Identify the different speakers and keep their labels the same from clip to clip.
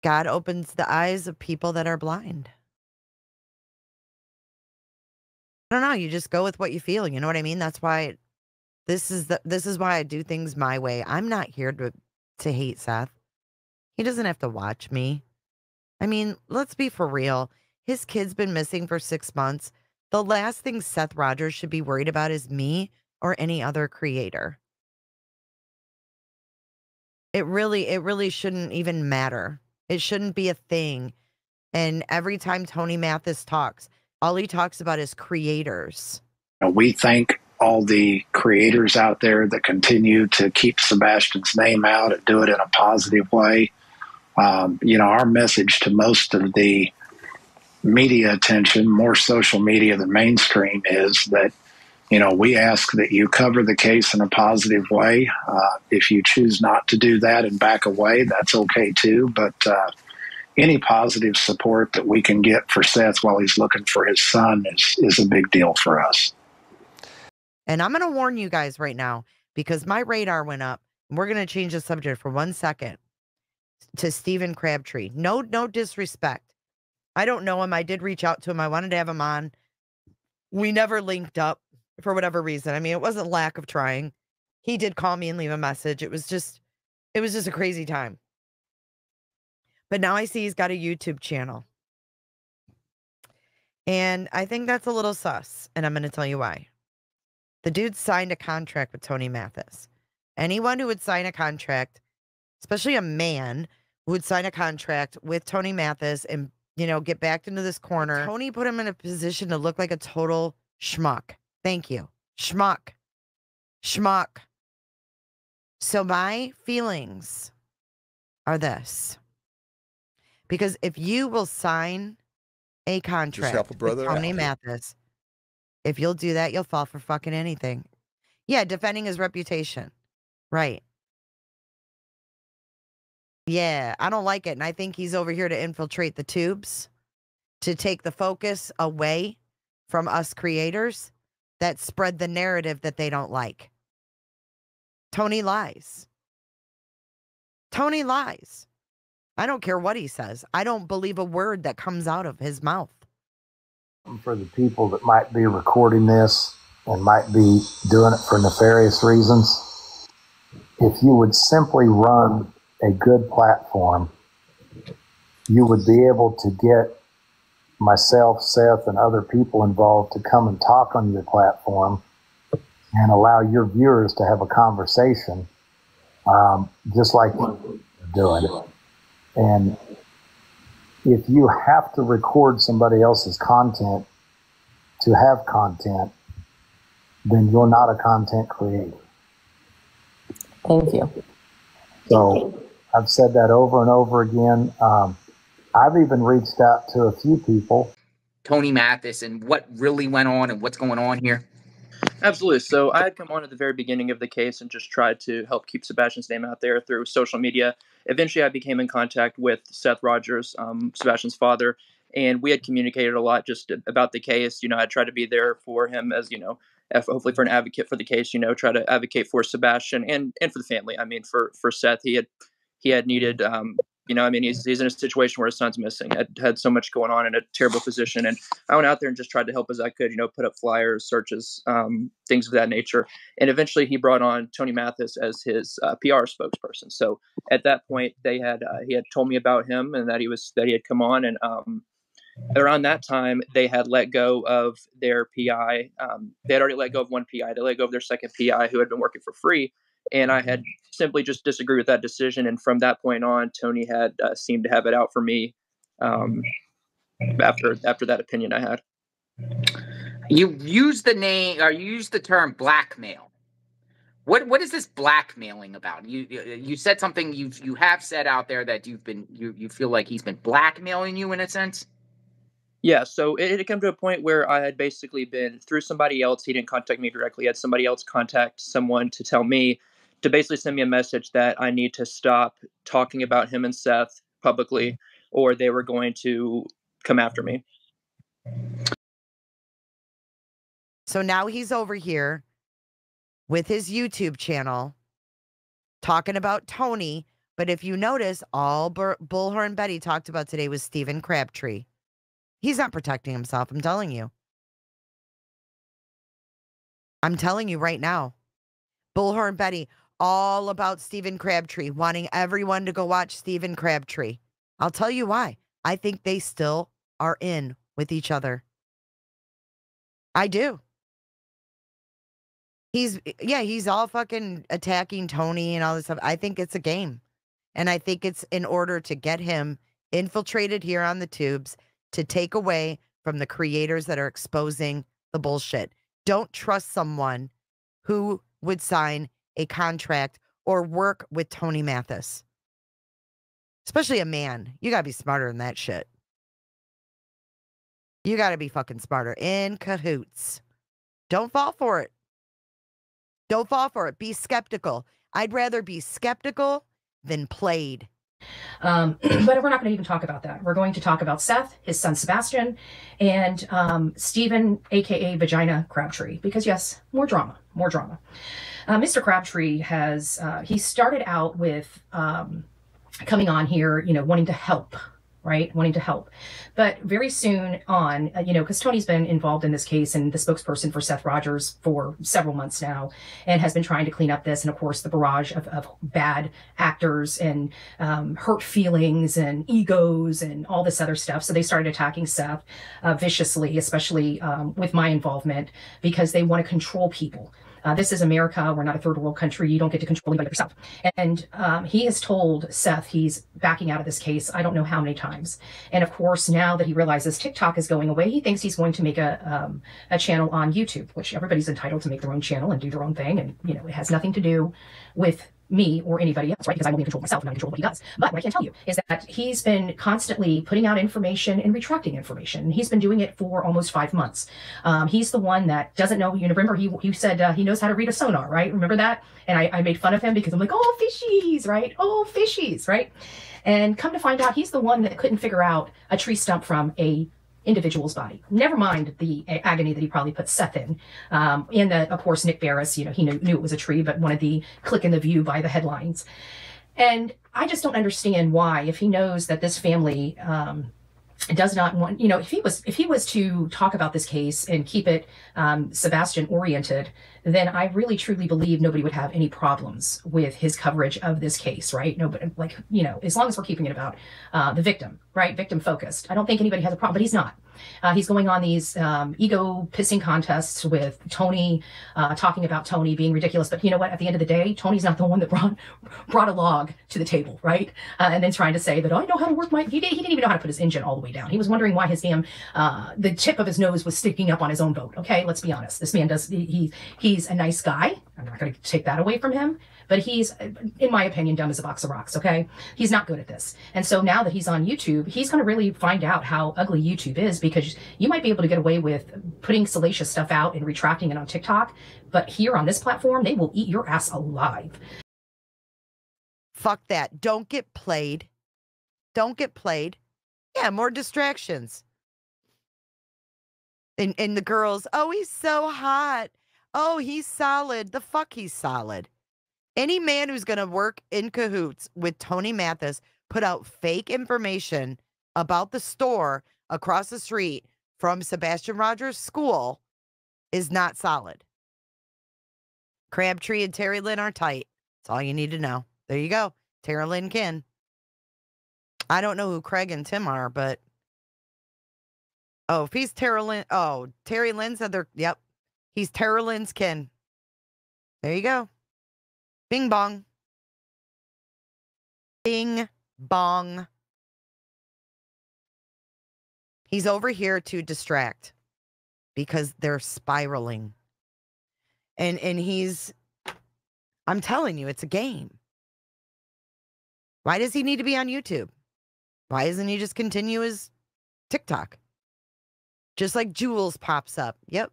Speaker 1: God opens the eyes of people that are blind. I don't know. You just go with what you feel. You know what I mean? That's why this is why I do things my way. I'm not here to hate Seth. He doesn't have to watch me. I mean, let's be for real. His kid's been missing for 6 months. The last thing Seth Rogers should be worried about is me or any other creator. It really shouldn't even matter. It shouldn't be a thing. And every time Tony Mathis talks, all he talks about is creators.
Speaker 2: We thank all the creators out there that continue to keep Sebastian's name out and do it in a positive way. Our message to most of the media attention, more social media than mainstream, is that, we ask that you cover the case in a positive way. If you choose not to do that and back away, that's okay too. But any positive support that we can get for Seth while he's looking for his son is a big deal for us.
Speaker 1: And I'm going to warn you guys right now, because my radar went up. And we're going to change the subject for 1 second to Stephen Crabtree. No disrespect. I don't know him. I did reach out to him. I wanted to have him on. We never linked up for whatever reason. I mean, it wasn't lack of trying. He did call me and leave a message. It was just a crazy time. But now I see he's got a YouTube channel. And I think that's a little sus. And I'm going to tell you why. The dude signed a contract with Tony Mathis. Anyone who would sign a contract, especially a man who would sign a contract with Tony Mathis and, get backed into this corner. Tony put him in a position to look like a total schmuck. Thank you. Schmuck. So my feelings are this. Because if you will sign a contract with Tony Mathis, if you'll do that, you'll fall for fucking anything. Yeah, defending his reputation. Right. Yeah, I don't like it. And I think he's over here to infiltrate the tubes, to take the focus away from us creators that spread the narrative that they don't like. Tony lies. Tony lies. I don't care what he says. I don't believe a word that comes out of his mouth.
Speaker 3: For the people that might be recording this and might be doing it for nefarious reasons, if you would simply run a good platform, you would be able to get myself, Seth, and other people involved to come and talk on your platform and allow your viewers to have a conversation, just like you're doing. And if you have to record somebody else's content to have content, then you're not a content creator.
Speaker 4: Thank you.
Speaker 3: So I've said that over and over again. I've even reached out to a few people.
Speaker 5: Tony Mathis and what really went on and what's going on here?
Speaker 6: Absolutely. So I had come on at the very beginning of the case and just tried to help keep Sebastian's name out there through social media. Eventually, I became in contact with Seth Rogers, Sebastian's father, and we had communicated a lot just about the case. I tried to be there for him as, hopefully for an advocate for the case, try to advocate for Sebastian and for the family. I mean, for Seth, he had needed, he's in a situation where his son's missing, had so much going on in a terrible position. And I went out there and just tried to help as I could, put up flyers, searches, things of that nature. And eventually he brought on Tony Mathis as his PR spokesperson. So at that point he had told me about him and that he had come on. And around that time they had let go of their PI. They had already let go of one PI. They let go of their second PI who had been working for free. And I had simply just disagreed with that decision. And from that point on, Tony had seemed to have it out for me after that opinion I had.
Speaker 5: You used the term blackmail. What is this blackmailing about? You said something you have said out there that you feel like he's been blackmailing you in a sense?
Speaker 6: Yeah, so it had come to a point where I had basically been through somebody else. He didn't contact me directly. I had somebody else contact someone to tell me, to basically send me a message that I need to stop talking about him and Seth publicly, or they were going to come after me.
Speaker 1: So now he's over here with his YouTube channel talking about Tony But if you notice, all Bullhorn Betty talked about today was Stephen Crabtree. He's not protecting himself, I'm telling you. I'm telling you right now. Bullhorn Betty, all about Stephen Crabtree, wanting everyone to go watch Stephen Crabtree. I'll tell you why. I think they still are in with each other. I do. He's all fucking attacking Tony and all this stuff. I think it's a game. And I think it's in order to get him infiltrated here on the tubes to take away from the creators that are exposing the bullshit. Don't trust someone who would sign a contract or work with Tony Mathis. Especially a man. You gotta be smarter than that shit. You gotta be fucking smarter. In cahoots. Don't fall for it. Don't fall for it. Be skeptical. I'd rather be skeptical than played.
Speaker 7: But we're not going to even talk about that. We're going to talk about Seth, his son Sebastian, and Stephen, aka Vagina Crabtree. Because yes, more drama, more drama. Mr. Crabtree has he started out with coming on here, you know, wanting to help. Right? Wanting to help. But very soon on, you know, because Tony's been involved in this case and the spokesperson for Seth Rogers for several months now and has been trying to clean up this. And of course, the barrage of bad actors and hurt feelings and egos and all this other stuff. So they started attacking Seth viciously, especially with my involvement, because they want to control people. This is America. We're not a third world country. You don't get to control anybody yourself. And he has told Seth he's backing out of this case. I don't know how many times. And of course, now that he realizes TikTok is going away, he thinks he's going to make a channel on YouTube, which everybody's entitled to make their own channel and do their own thing. And, you know, it has nothing to do with me or anybody else, right? Because I'm only in control of myself and I'm in control of what he does. But what I can tell you is that he's been constantly putting out information and retracting information. And he's been doing it for almost 5 months. He's the one that doesn't know, you remember he said he knows how to read a sonar, right? Remember that? And I made fun of him because I'm like, oh, fishies, right? Oh, fishies, right? And come to find out, he's the one that couldn't figure out a tree stump from a individual's body. Never mind the agony that he probably put Seth in. And of course, Nick Barris, you know, he knew it was a tree, but wanted the click in the view by the headlines. And I just don't understand why, if he knows that this family does not want, you know, if he was to talk about this case and keep it Sebastian oriented, then I really truly believe nobody would have any problems with his coverage of this case, right? Nobody, like, you know, as long as we're keeping it about the victim, right? Victim focused. I don't think anybody has a problem, but he's not. He's going on these ego pissing contests with Tony, talking about Tony being ridiculous. But you know what? At the end of the day, Tony's not the one that brought a log to the table, right? And then trying to say that, oh, I know how to work my... He didn't even know how to put his engine all the way down. He was wondering why his damn... the tip of his nose was sticking up on his own boat. Okay, let's be honest. This man does... He's a nice guy. I'm not going to take that away from him. But he's, in my opinion, dumb as a box of rocks, okay? He's not good at this. And so now that he's on YouTube, he's going to really find out how ugly YouTube is, because you might be able to get away with putting salacious stuff out and retracting it on TikTok, but here on this platform, they will eat your ass alive.
Speaker 1: Fuck that. Don't get played. Don't get played. Yeah, more distractions. And the girls, oh, he's so hot. Oh, he's solid. The fuck he's solid. Any man who's going to work in cahoots with Tony Mathis, put out fake information about the store across the street from Sebastian Rogers' school is not solid. Crabtree and Terry Lynn are tight. That's all you need to know. There you go. Terry Lynn kin. I don't know who Craig and Tim are, but... Oh, if he's Terry Lynn... Oh, Terry Lynn said they're... Yep. He's Terry Lynn's kin. There you go. Bing bong. Bing bong. He's over here to distract because they're spiraling. And he's, I'm telling you, it's a game. Why does he need to be on YouTube? Why doesn't he just continue his TikTok? Just like Jules pops up. Yep.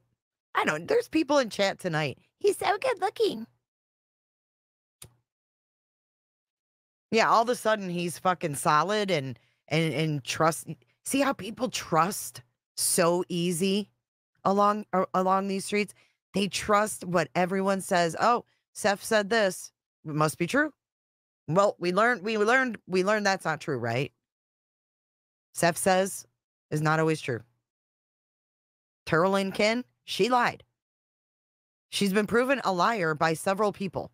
Speaker 1: I know. There's people in chat tonight. He's so good looking. Yeah, all of a sudden he's fucking solid and trust. See how people trust so easy along these streets? They trust what everyone says. Oh, Seth said this. It must be true. Well, we learned that's not true, right? Seth says is not always true. Terrell Lynn Ken, she lied. She's been proven a liar by several people.